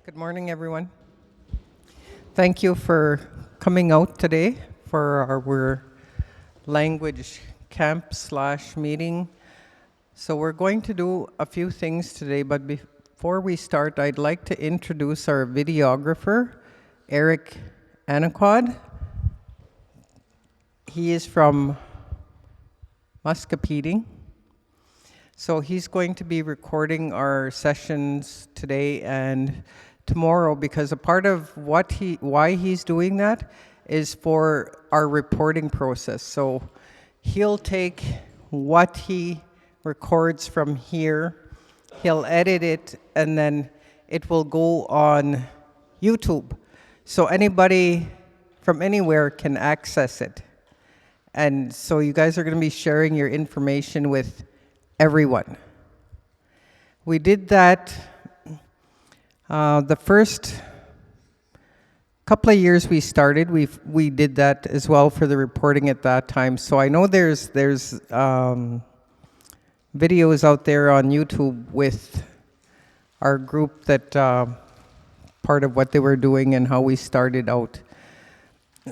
Good morning, everyone. Thank you for coming out today for our language camp / meeting. So we're going to do a few things today, but before we start, I'd like to introduce our videographer, Eric Anaquad. He is from Muscopeding. So he's going to be recording our sessions today and tomorrow, because a part of why he's doing that is for our reporting process. So he'll take what he records from here, he'll edit it, and then it will go on YouTube. So anybody from anywhere can access it. And so you guys are going to be sharing your information with everyone. We did that the first couple of years we started. We did that as well for the reporting at that time. So I know there's videos out there on YouTube with our group that part of what they were doing and how we started out.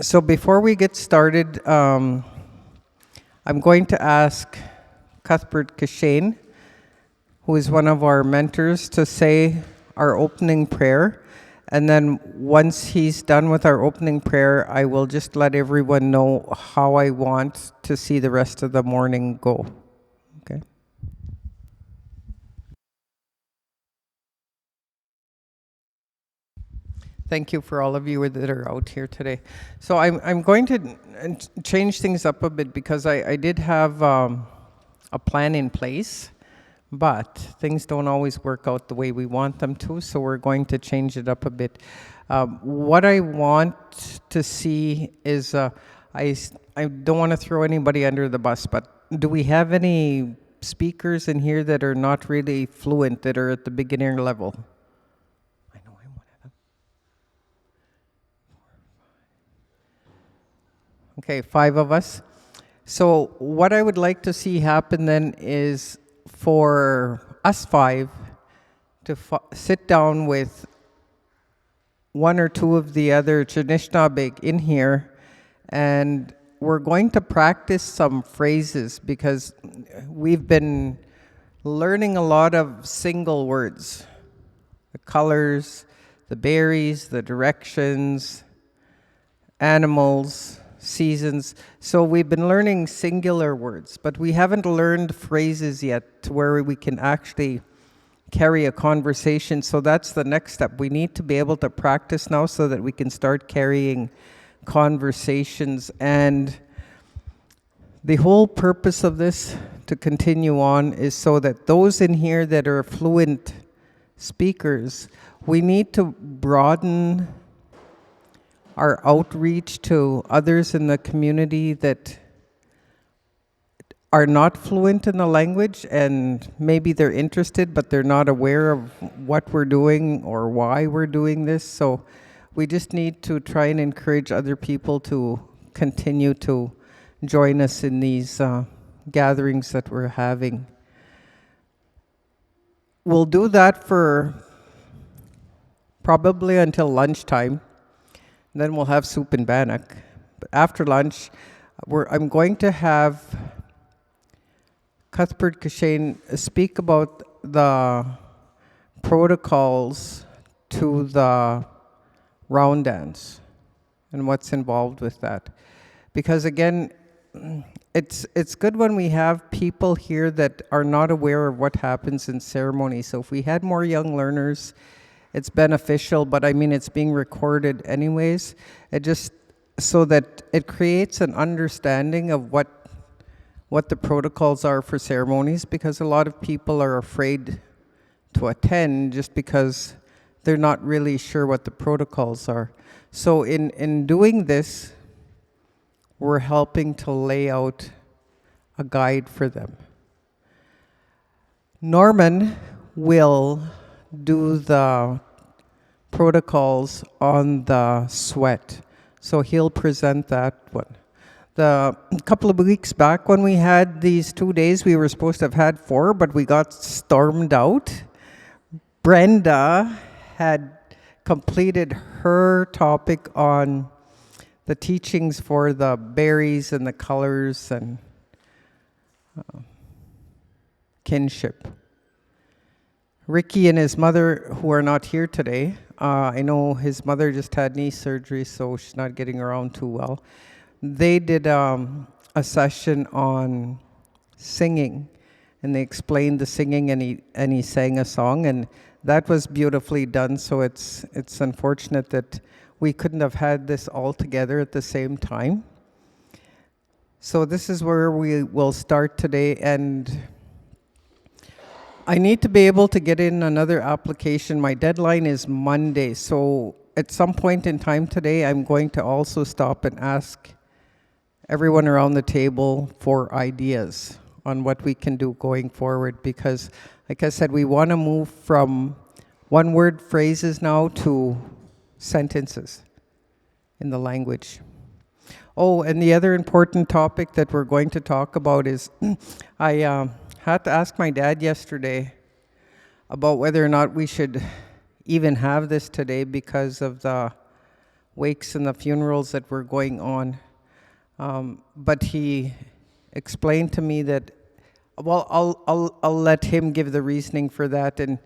So before we get started, I'm going to ask Cuthbert Kashane, who is one of our mentors, to say our opening prayer. And then once he's done with our opening prayer, I will just let everyone know how I want to see the rest of the morning go. Okay? Thank you for all of you that are out here today. So I'm going to change things up a bit, because I did have a plan in place, but things don't always work out the way we want them to, so we're going to change it up a bit. What I want to see is, I don't want to throw anybody under the bus, but do we have any speakers in here that are not really fluent, that are at the beginner level? I know I'm one of them. Okay, 5 of us. So what I would like to see happen then is for us 5 to sit down with 1 or 2 of the other Anishinaabe in here, and we're going to practice some phrases, because we've been learning a lot of single words. The colors, the berries, the directions, animals, seasons. So we've been learning singular words, but we haven't learned phrases yet to where we can actually carry a conversation. So that's the next step. We need to be able to practice now so that we can start carrying conversations. And the whole purpose of this, to continue on, is so that those in here that are fluent speakers, we need to broaden our outreach to others in the community that are not fluent in the language, and maybe they're interested but they're not aware of what we're doing or why we're doing this. So we just need to try and encourage other people to continue to join us in these gatherings that we're having. We'll do that for probably until lunchtime. Then we'll have soup and bannock. But after lunch, I'm going to have Cuthbert Kashane speak about the protocols to the round dance and what's involved with that. Because again, it's good when we have people here that are not aware of what happens in ceremony. So if we had more young learners, it's beneficial, but I mean, it's being recorded anyways. It just, so that it creates an understanding of what the protocols are for ceremonies, because a lot of people are afraid to attend just because they're not really sure what the protocols are. So in doing this, we're helping to lay out a guide for them. Norman will do the protocols on the sweat. So he'll present that one. A couple of weeks back when we had these 2 days, we were supposed to have had 4, but we got stormed out. Brenda had completed her topic on the teachings for the berries and the colors and kinship. Ricky and his mother, who are not here today, I know his mother just had knee surgery, so she's not getting around too well. They did a session on singing, and they explained the singing, and he sang a song, and that was beautifully done. So it's unfortunate that we couldn't have had this all together at the same time. So this is where we will start today, and I need to be able to get in another application. My deadline is Monday, so at some point in time today, I'm going to also stop and ask everyone around the table for ideas on what we can do going forward, because, like I said, we want to move from one-word phrases now to sentences in the language. Oh, and the other important topic that we're going to talk about is I had to ask my dad yesterday about whether or not we should even have this today because of the wakes and the funerals that were going on. But he explained to me that, well, I'll let him give the reasoning for that, and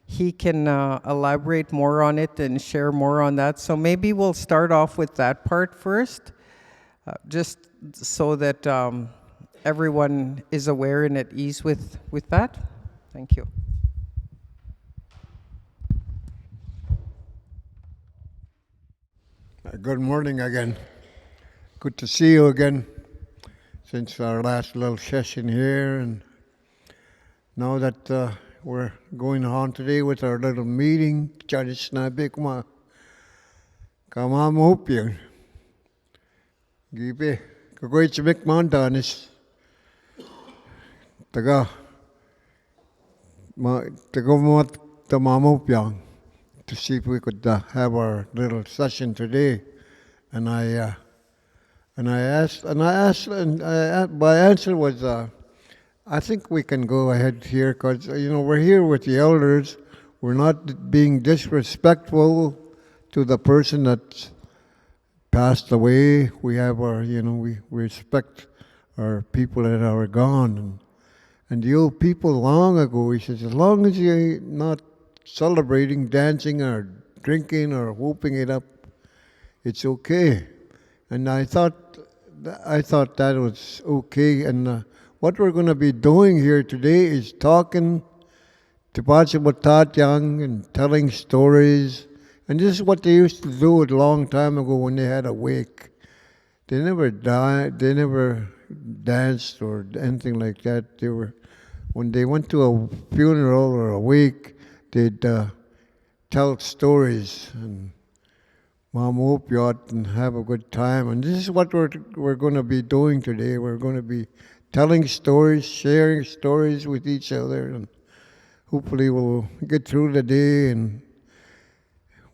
he can elaborate more on it and share more on that. So maybe we'll start off with that part first, just so that everyone is aware and at ease with that. Thank you. Good morning again. Good to see you again since our last little session here. And now that we're going on today with our little meeting, Judge Snabe kuma kama mopian. Gibe kagoy chimik mandanis. Taga mo tamamopian to see if we could have our little session today. And my answer was, I think we can go ahead here because, we're here with the elders. We're not being disrespectful to the person that's passed away. We have our, we respect our people that are gone. And the old people long ago, he says, as long as you're not celebrating, dancing, or drinking, or whooping it up, it's okay. And I thought that was okay. And what we're going to be doing here today is talking to Pachamatat and telling stories. And this is what they used to do a long time ago when they had a wake. They never died. They never danced or anything like that. When they went to a funeral or a wake, they'd tell stories and Mamopiot and have a good time. And this is what we're going to be doing today. We're going to be telling stories, sharing stories with each other, and hopefully we'll get through the day, and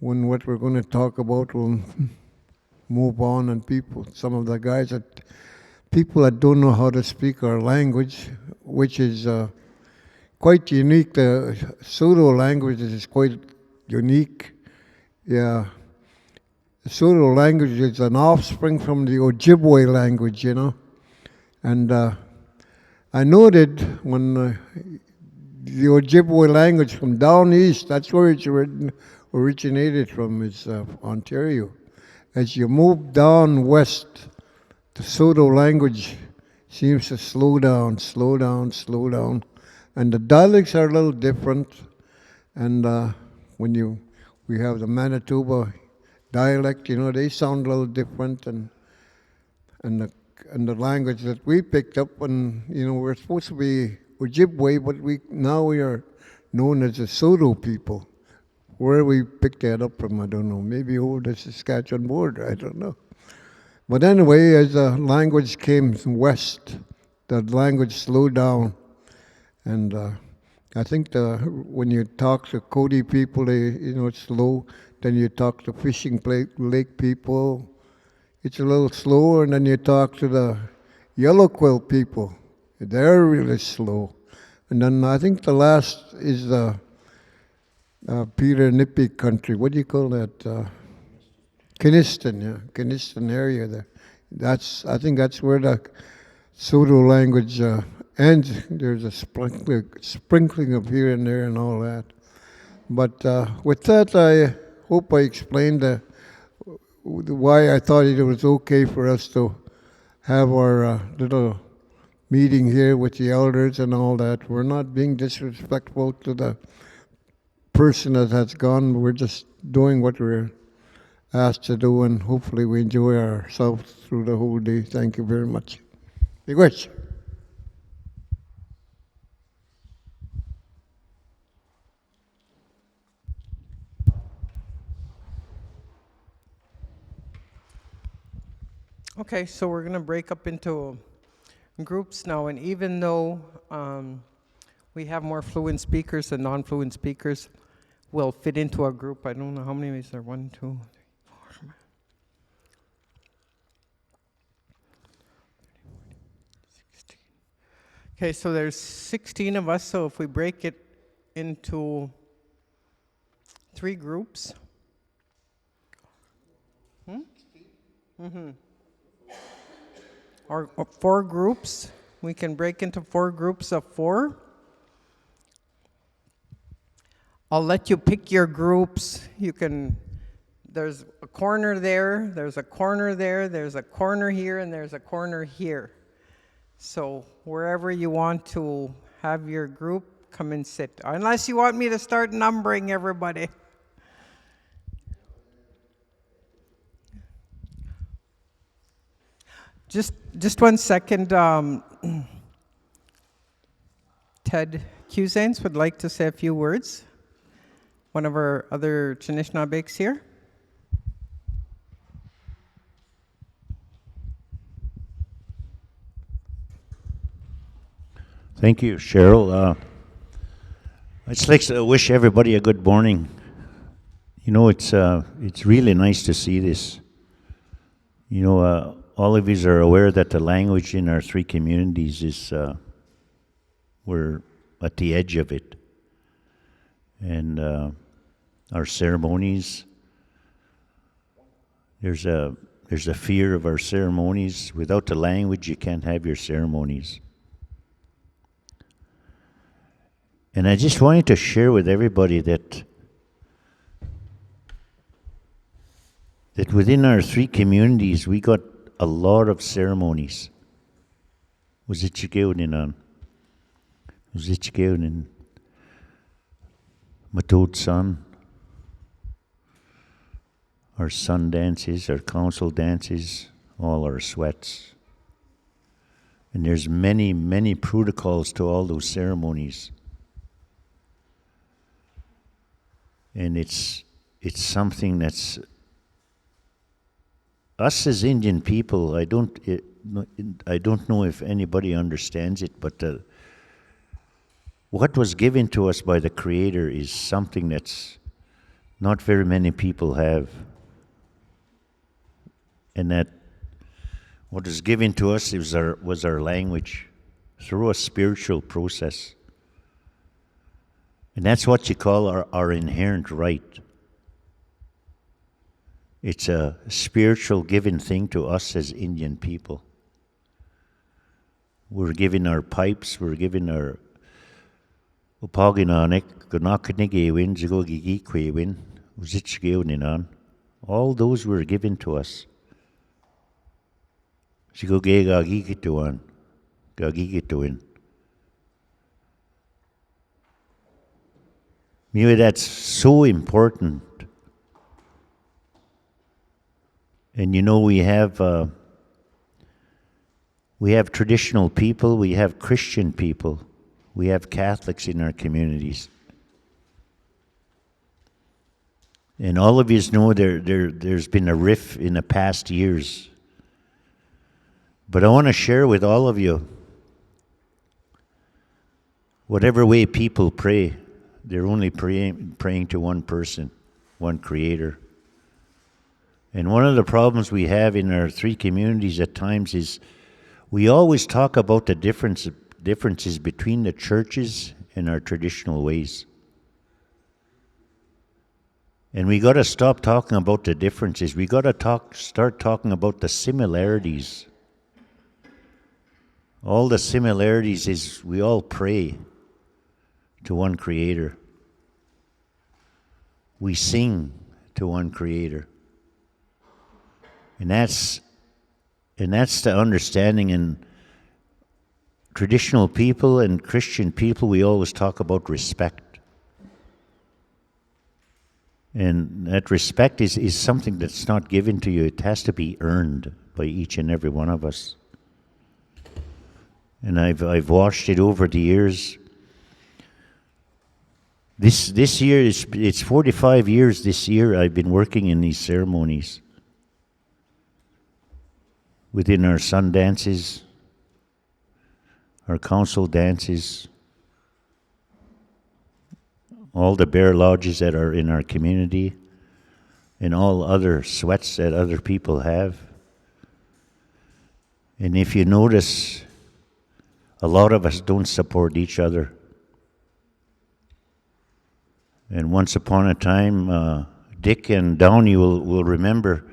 when what we're going to talk about will move on, and some of the guys people that don't know how to speak our language, which is quite unique. The pseudo language is quite unique. Yeah. The pseudo language is an offspring from the Ojibwe language, And I noted when the Ojibwe language from down east, that's where it's originated from, is Ontario. As you move down west, the pseudo language seems to slow down. And the dialects are a little different. And when we have the Manitoba dialect, they sound a little different, and the language that we picked up, and we're supposed to be Ojibwe, but we are known as the Soto people. Where we picked that up from, I don't know. Maybe over the Saskatchewan border, I don't know. But anyway, as the language came west, the language slowed down, and I think when you talk to Cody people, it's slow. Then you talk to fishing lake people, it's a little slower. And then you talk to the yellow quill people, they're really slow. And then I think the last is the Peter Nippy country. What do you call that? Kiniston, yeah, Kiniston area there. I think that's where the Pseudo language ends. There's a sprinkling of here and there and all that. But with that, I hope I explained why I thought it was okay for us to have our little meeting here with the elders and all that. We're not being disrespectful to the person that has gone. We're just doing what we're asked to do, and hopefully we enjoy ourselves through the whole day. Thank you very much. Miigwech. Okay, so we're going to break up into groups now, and even though we have more fluent speakers than non-fluent speakers, we'll fit into a group. I don't know how many is there. 1, 2, 3, 4. Okay, so there's 16 of us, so if we break it into 3 groups. Or 4 groups. We can break into 4 groups of 4. I'll let you pick your groups. You can, there's a corner there, there's a corner there, there's a corner here, and there's a corner here. So wherever you want to have your group, come and sit. Unless you want me to start numbering everybody. Just 1 second. Ted Keeseekoose would like to say a few words. One of our other Chinishnabegs here. Thank you, Cheryl. I'd just like to wish everybody a good morning. You know, it's really nice to see this. You know, all of you are aware that the language in our 3 communities is, we're at the edge of it. And our ceremonies, there's a fear of our ceremonies. Without the language, you can't have your ceremonies. And I just wanted to share with everybody that within our 3 communities, we got a lot of ceremonies. Was it Chigeunin? Was it Chigeunin? Matod Sun? Our sun dances, our council dances, all our sweats. And there's many, many protocols to all those ceremonies. And it's something that's, us as Indian people, I don't know if anybody understands it, but what was given to us by the Creator is something that's not very many people have. And that what was given to us was our language through a spiritual process. And that's what you call our inherent right. It's a spiritual given thing to us as Indian people. We're given our pipes, we're given our upaginanik, gunaknigewin, zigogigikwewin, uzichgewninan. All those were given to us. Zigogegagikituan, gagikituin. Maybe that's so important. And you know, we have traditional people, we have Christian people, we have Catholics in our communities. And all of you know there's been a rift in the past years. But I want to share with all of you, whatever way people pray, they're only praying to one person, one Creator. And one of the problems we have in our 3 communities at times is we always talk about the differences between the churches and our traditional ways. And we got to stop talking about the differences. We got to start talking about the similarities. All the similarities is we all pray to one Creator. We sing to one Creator. And that's the understanding. In traditional people and Christian people, we always talk about respect. And that respect is something that's not given to you. It has to be earned by each and every one of us. And I've watched it over the years. This year, it's 45 years this year I've been working in these ceremonies. Within our sun dances, our council dances, all the bear lodges that are in our community, and all other sweats that other people have. And if you notice, a lot of us don't support each other. And once upon a time, Dick and Downey will remember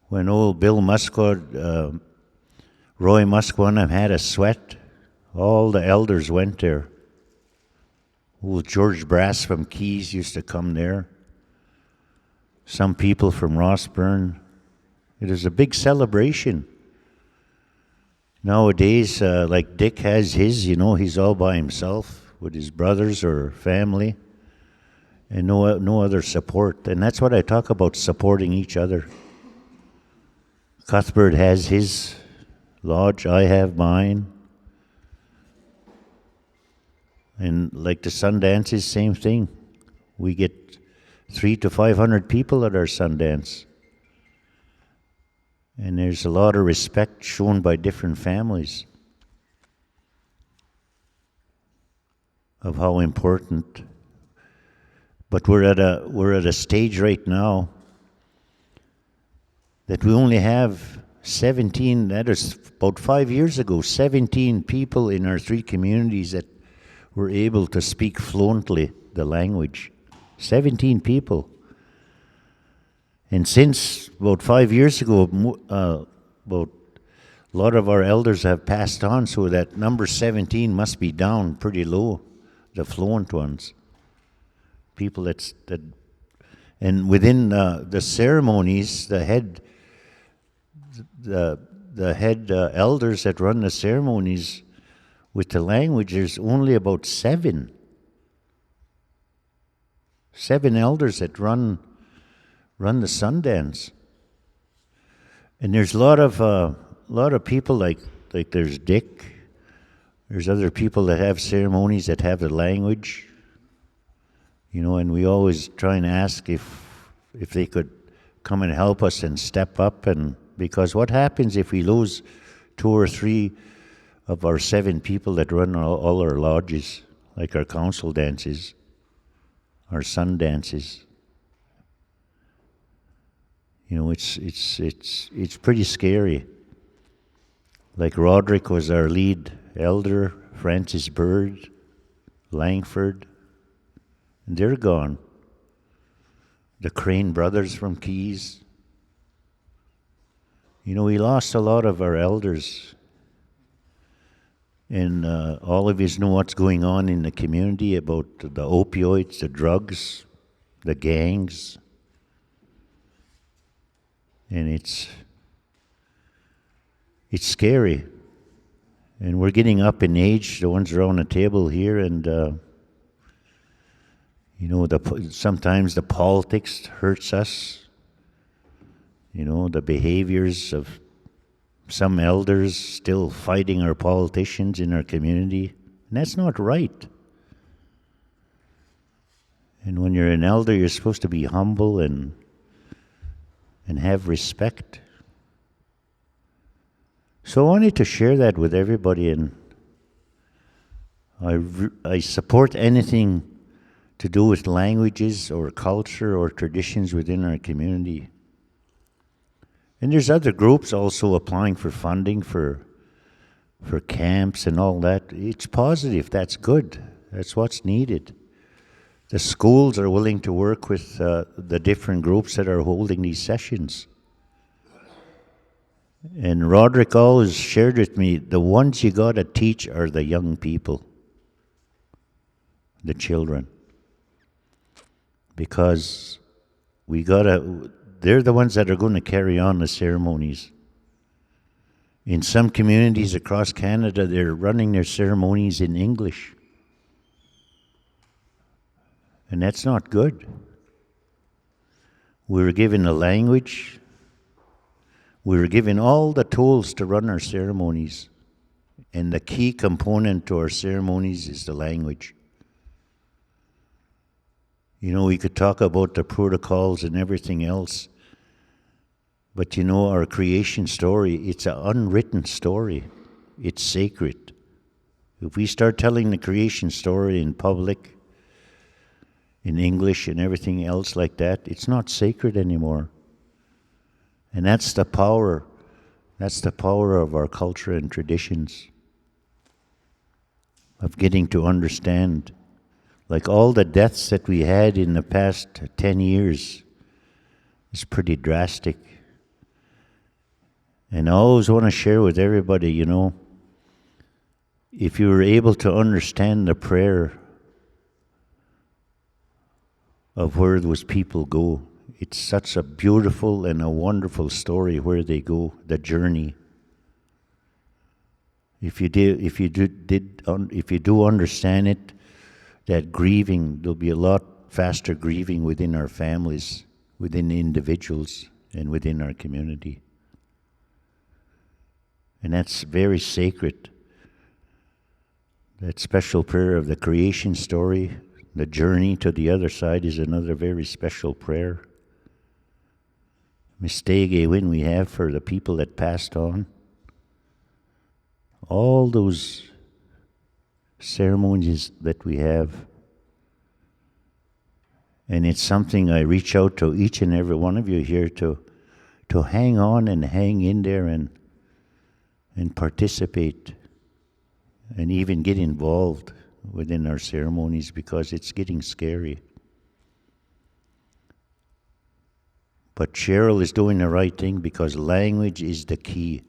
when old Bill Musquat, Roy Musquat had a sweat, all the elders went there. Old George Brass from Keys used to come there. Some people from Rossburn. It was a big celebration. Nowadays, like Dick has his, he's all by himself with his brothers or family, and no other support. And that's what I talk about, supporting each other. Cuthbert has his lodge, I have mine. And like the Sundance is same thing. We get 300 to 500 people at our Sundance. And there's a lot of respect shown by different families of how important. But we're at a stage right now that we only have 17, that is about 5 years ago, 17 people in our 3 communities that were able to speak fluently the language. 17 people. And since about 5 years ago, about a lot of our elders have passed on, so that number 17 must be down pretty low, the fluent ones. People that and within the ceremonies, the head elders that run the ceremonies with the language, there's only about 7 elders that run the Sundance. And there's a lot of people like there's Dick. There's other people that have ceremonies that have the language. And we always try and ask if they could come and help us and step up, and because what happens if we lose 2 or 3 of our 7 people that run all our lodges, like our council dances, our sun dances? It's pretty scary. Like Roderick was our lead elder, Francis Bird, Langford, and they're gone. The Crane brothers from Keys. We lost a lot of our elders. And all of you know what's going on in the community about the opioids, the drugs, the gangs. And it's scary. And we're getting up in age, the ones around the table here, and sometimes the politics hurts us. The behaviors of some elders still fighting our politicians in our community. And that's not right. And when you're an elder, you're supposed to be humble and have respect. So I wanted to share that with everybody, and I support anything to do with languages or culture or traditions within our community. And there's other groups also applying for funding for camps and all that. It's positive. That's good. That's what's needed. The schools are willing to work with the different groups that are holding these sessions. And Roderick always shared with me, the ones you got to teach are the young people, the children. Because they're the ones that are going to carry on the ceremonies. In some communities across Canada, they're running their ceremonies in English. And that's not good. We were given a language. We were given all the tools to run our ceremonies. And the key component to our ceremonies is the language. You know, we could talk about the protocols and everything else. But you know, our creation story, it's an unwritten story. It's sacred. If we start telling the creation story in public, in English and everything else like that, it's not sacred anymore. And that's the power. That's the power of our culture and traditions. Of getting to understand. Like all the deaths that we had in the past 10 years is pretty drastic. And I always want to share with everybody, you know, if you were able to understand the prayer of where those people go, it's such a beautiful and a wonderful story where they go, the journey. If you do understand it, that grieving, there'll be a lot faster grieving within our families, within individuals, and within our community. And that's very sacred. That special prayer of the creation story, the journey to the other side is another very special prayer. Mistake when we have for the people that passed on. All those ceremonies that we have. And it's something I reach out to each and every one of you here to hang on and hang in there and participate and even get involved within our ceremonies because it's getting scary. But Cheryl is doing the right thing because language is the key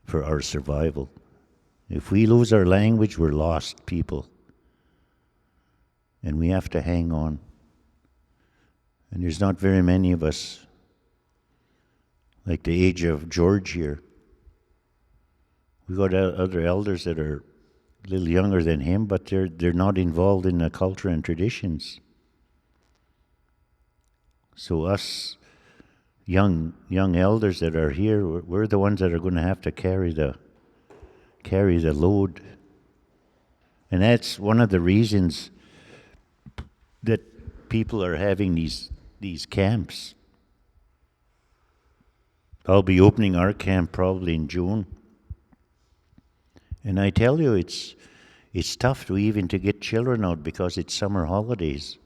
for our survival. If we lose our language, we're lost people. And we have to hang on. And there's not very many of us, like the age of George here. We got other elders that are a little younger than him, but they're not involved in the culture and traditions. So us young elders that are here, we're the ones that are going to have to carry the load. And that's one of the reasons that people are having these camps. I'll be opening our camp probably in June. And I tell you, it's tough to even to get children out because it's summer holidays.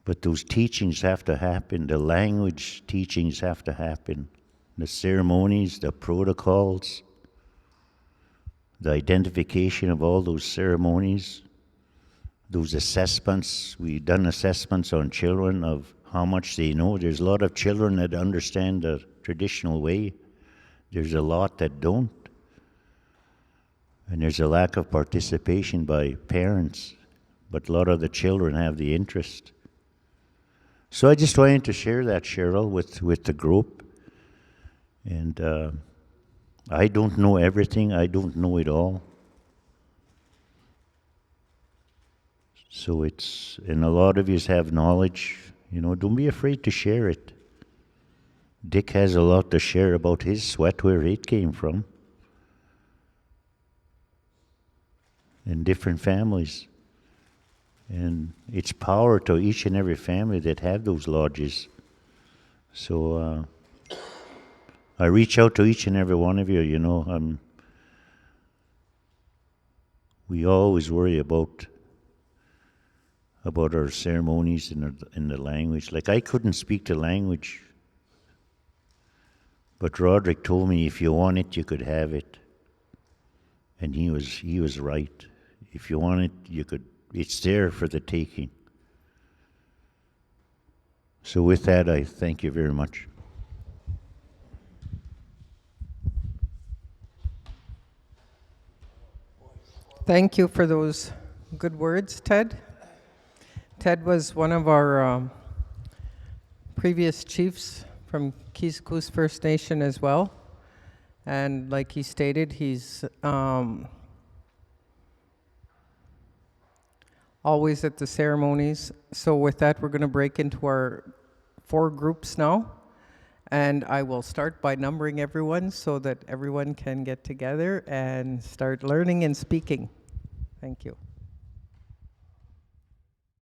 But those teachings have to happen. The language teachings have to happen. The ceremonies, the protocols, the identification of all those ceremonies, those assessments. We've done assessments on children of how much they know. There's a lot of children that understand the traditional way. There's a lot that don't. And there's a lack of participation by parents. But a lot of the children have the interest. So I just wanted to share that, Cheryl, with the group. And I don't know everything. I don't know it all. So and a lot of you have knowledge. You know, don't be afraid to share it. Dick has a lot to share about his sweat, where it came from. In different families. And it's power to each and every family that have those lodges. So I reach out to each and every one of you, you know. We always worry about our ceremonies and the language. Like I couldn't speak the language. But Roderick told me if you want it, you could have it. And he was right. If you want it, you could It's there for the taking. So with that, I thank you very much. Thank you for those good words, Ted. Ted was one of our previous chiefs from Keeseekoose First Nation as well. And like he stated, he's always at the ceremonies. So with that, we're going to break into our 4 groups now. And I will start by numbering everyone so that everyone can get together and start learning and speaking. Thank you.